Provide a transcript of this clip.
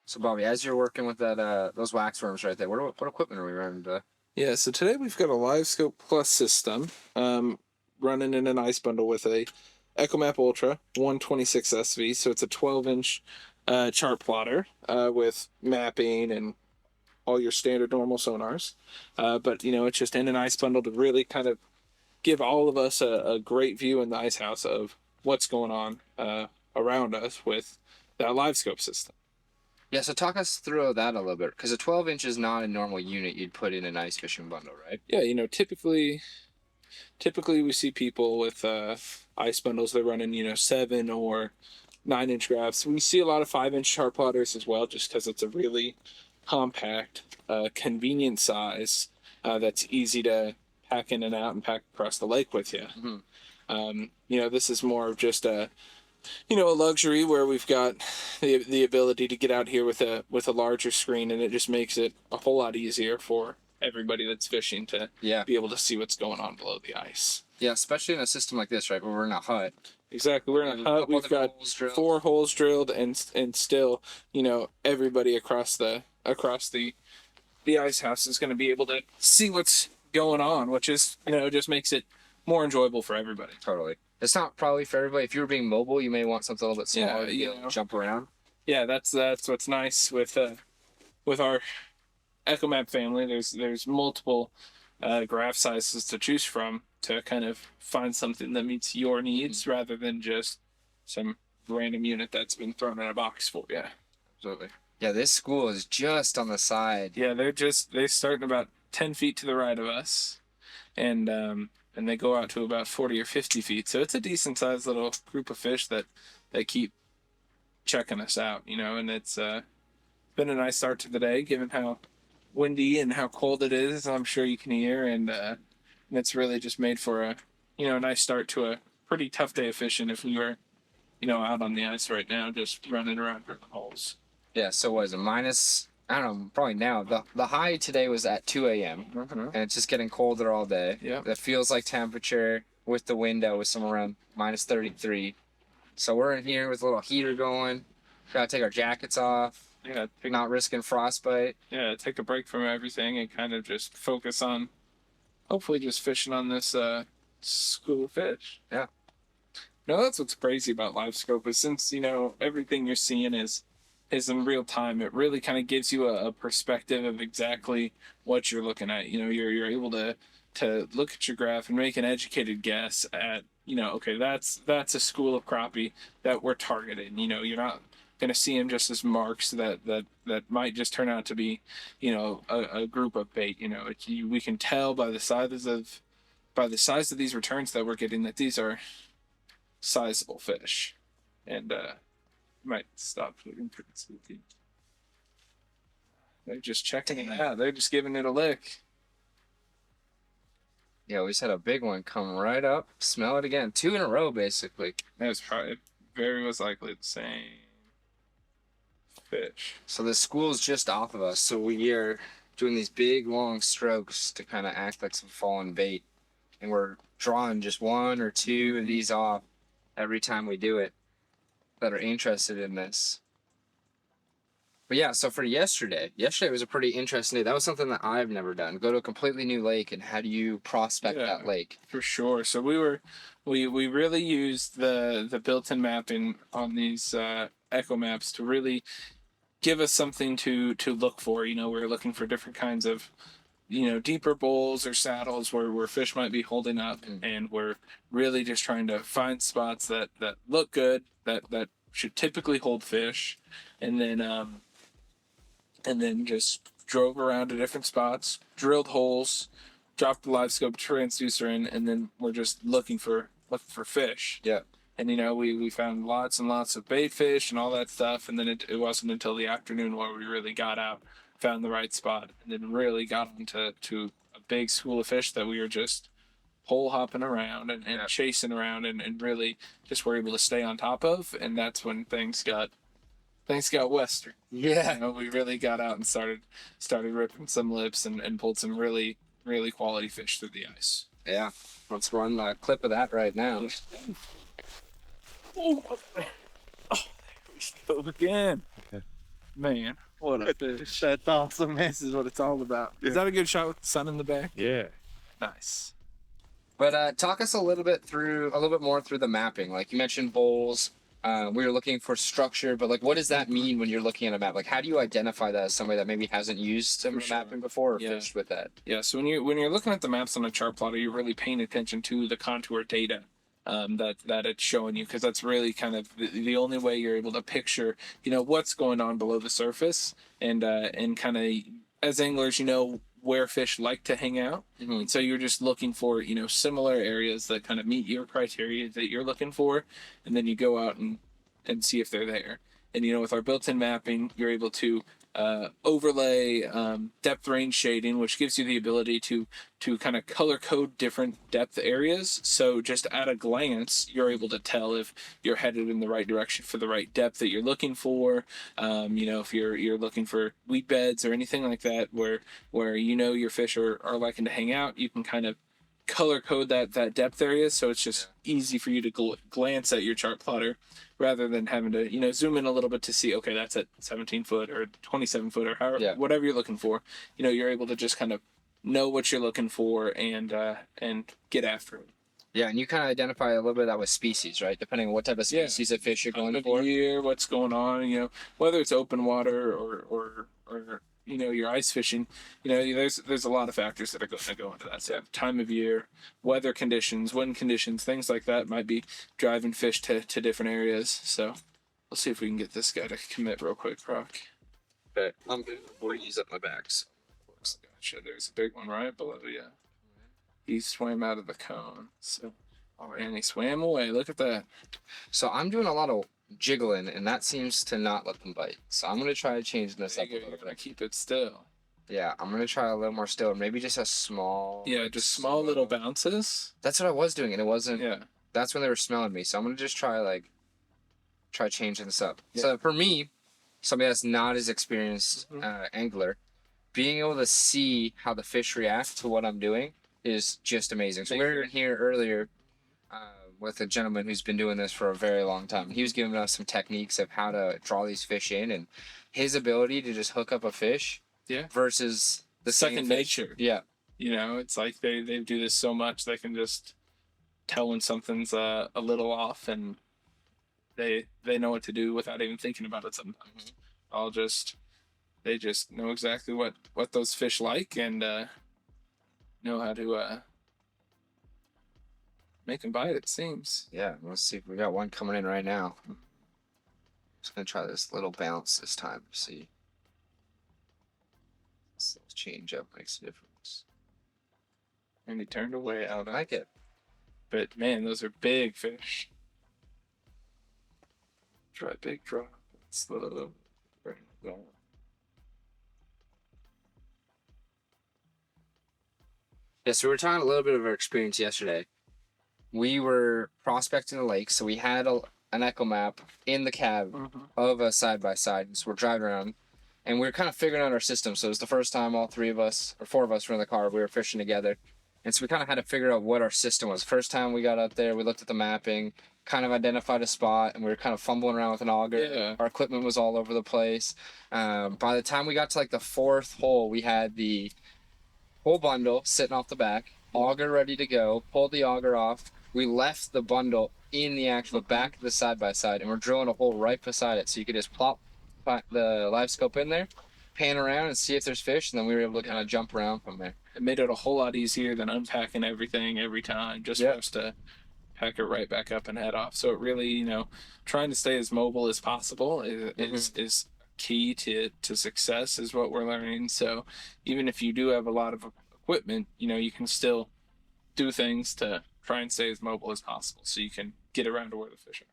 So, Bobby, as you're working with that those wax worms right there, what equipment are we running today? Yeah, so today we've got a Livescope Plus system running in an ice bundle with a Echomap Ultra 126 SV. So it's a 12-inch chart plotter with mapping and all your standard normal sonars. But, it's just in an ice bundle to really kind of give all of us a great view in the ice house of what's going on around us with that Livescope system. Yeah, so talk us through that a little bit, because a 12-inch is not a normal unit you'd put in an ice fishing bundle, right? Yeah, typically we see people with ice bundles that run in 7 or 9-inch graphs. We see a lot of 5-inch chart plotters as well, just because it's a really compact, convenient size that's easy to pack in and out and pack across the lake with you. This is more of just a luxury where we've got the ability to get out here with a larger screen, and it just makes it a whole lot easier for everybody that's fishing to be able to see what's going on below the ice. Yeah, especially in a system like this, right, where we're in a hut. Exactly, we're in a hut. We've got 4 holes drilled, and still, everybody across the ice house is going to be able to see what's going on, which is just makes it more enjoyable for everybody. Totally. It's not probably for everybody. If you were being mobile, you may want something a little bit smaller to jump around. Yeah, that's what's nice with our Echomap family. There's multiple graph sizes to choose from to kind of find something that meets your needs rather than just some random unit that's been thrown in a box for you. Absolutely. Yeah, this school is just on the side. Yeah, they're starting about 10 feet to the right of us, and they go out to about 40 or 50 feet. So it's a decent sized little group of fish that keep checking us out, and it's been a nice start to the day, given how windy and how cold it is. I'm sure you can hear, and it's really just made for a nice start to a pretty tough day of fishing if we were out on the ice right now just running around for the holes. Yeah, so what is it, minus, I don't know, probably now. The high today was at 2 a.m. And it's just getting colder all day. Yeah. That feels like temperature with the window was somewhere around minus 33. So we're in here with a little heater going. Gotta take our jackets off. Yeah. Not risking frostbite. Yeah, take a break from everything and kind of just focus on hopefully just fishing on this school of fish. Yeah. No, that's what's crazy about Livescope is since, everything you're seeing is in real time, it really kind of gives you a perspective of exactly what you're looking at. You're able to look at your graph and make an educated guess at, okay, that's a school of crappie that we're targeting. You're not going to see them just as marks that might just turn out to be, a group of bait. We can tell by the size of these returns that we're getting that these are sizable fish, and might stop looking pretty sleepy. They're just checking it out. They're just giving it a lick. Yeah, we just had a big one come right up. Smell it again. 2 in a row, basically. That was probably very most likely the same fish. So the school's just off of us, so we are doing these big, long strokes to kind of act like some fallen bait. And we're drawing just 1 or 2 of these off every time we do it that are interested in this. But yeah, so for yesterday was a pretty interesting day. That was something that I've never done. Go to a completely new lake, and how do you prospect that lake? For sure. So we really used the built-in mapping on these Echo Maps to really give us something to look for. We're looking for different kinds of deeper bowls or saddles where fish might be holding up, and we're really just trying to find spots that look good, that should typically hold fish, and then just drove around to different spots, drilled holes, dropped the Livescope transducer in, and then we're just looking for fish. Yeah. And we found lots and lots of bait fish and all that stuff, and then it wasn't until the afternoon where we really got out, found the right spot, and then really got into a big school of fish that we were just hole hopping around and chasing around and really just were able to stay on top of. And that's when things got western. Yeah. We really got out and started ripping some lips and pulled some really, really quality fish through the ice. Yeah. Let's run a clip of that right now. Oh, there we go again. Okay. Man, what a fish. That's awesome, man. This is what it's all about. Is that a good shot with the sun in the back? Yeah. Nice. But talk us a little bit more through the mapping. Like you mentioned bowls. We were looking for structure, but like, what does that mean when you're looking at a map? Like, how do you identify that as somebody that maybe hasn't used some mapping before or fished with that? Yeah. So when you're looking at the maps on a chart plotter, you're really paying attention to the contour data that it's showing you, because that's really kind of the only way you're able to picture, what's going on below the surface, and kind of, as anglers, where fish like to hang out. Mm-hmm. And so you're just looking for, similar areas that kind of meet your criteria that you're looking for, and then you go out and see if they're there. And with our built-in mapping, you're able to overlay depth range shading, which gives you the ability to kind of color code different depth areas. So just at a glance, you're able to tell if you're headed in the right direction for the right depth that you're looking for. If you're looking for weed beds or anything like that, where your fish are liking to hang out, you can kind of color code that depth area, so it's just easy for you to glance at your chart plotter rather than having to zoom in a little bit to see, okay, that's at 17 foot or 27 foot or however, whatever you're looking for. You're able to just kind of know what you're looking for and get after it. Yeah, and you kind of identify a little bit of that with species, right? Depending on what type of species of fish you're going for. Year, what's going on, whether it's open water or you're ice fishing, there's a lot of factors that are going to go into that. So time of year, weather conditions, wind conditions, things like that might be driving fish to different areas. So let's see if we can get this guy to commit real quick, Croc. Okay, I'm good. We'll use up my bags. Gotcha. There's a big one right below you. He swam out of the cone. So, and he swam away. Look at that. So I'm doing a lot of jiggling, and that seems to not let them bite. So I'm gonna try to change this up a little bit. Keep it still. Yeah, I'm gonna try a little more still, maybe just a small. Yeah, just small little bounces. That's what I was doing, and it wasn't. Yeah. That's when they were smelling me. So I'm gonna just try changing this up. Yeah. So for me, somebody that's not as experienced angler, being able to see how the fish react to what I'm doing is just amazing. So we were in here earlier with a gentleman who's been doing this for a very long time. He was giving us some techniques of how to draw these fish in, and his ability to just hook up a fish versus the second nature. Yeah. It's like they do this so much, they can just tell when something's a little off, and they know what to do without even thinking about it sometimes. They just know exactly what those fish like, and know how to make them bite, it seems. Yeah, let's see if we got one coming in right now. Just gonna try this little bounce this time to see. This little change up makes a difference. And he turned away out. I like it. But man, those are big fish. Try big drop. Slow. Going. Yeah, so we were talking a little bit of our experience yesterday. We were prospecting the lake, so we had an Echomap in the cab of a side-by-side, so we're driving around, and we were kind of figuring out our system. So it was the first time all four of us were in the car, we were fishing together, and so we kind of had to figure out what our system was. First time we got up there, we looked at the mapping, kind of identified a spot, and we were kind of fumbling around with an auger. Yeah. Our equipment was all over the place. By the time we got to the fourth hole, we had the whole bundle sitting off the back, auger ready to go, pulled the auger off. We left the bundle in the actual back of the side-by-side, and we're drilling a hole right beside it, so you could just plop the Livescope in there, pan around, and see if there's fish, and then we were able to kind of jump around from there. It made it a whole lot easier than unpacking everything every time, just for us to pack it right back up and head off. So it really, trying to stay as mobile as possible is key to success, is what we're learning. So even if you do have a lot of equipment, you can still do things to try and stay as mobile as possible so you can get around to where the fish are.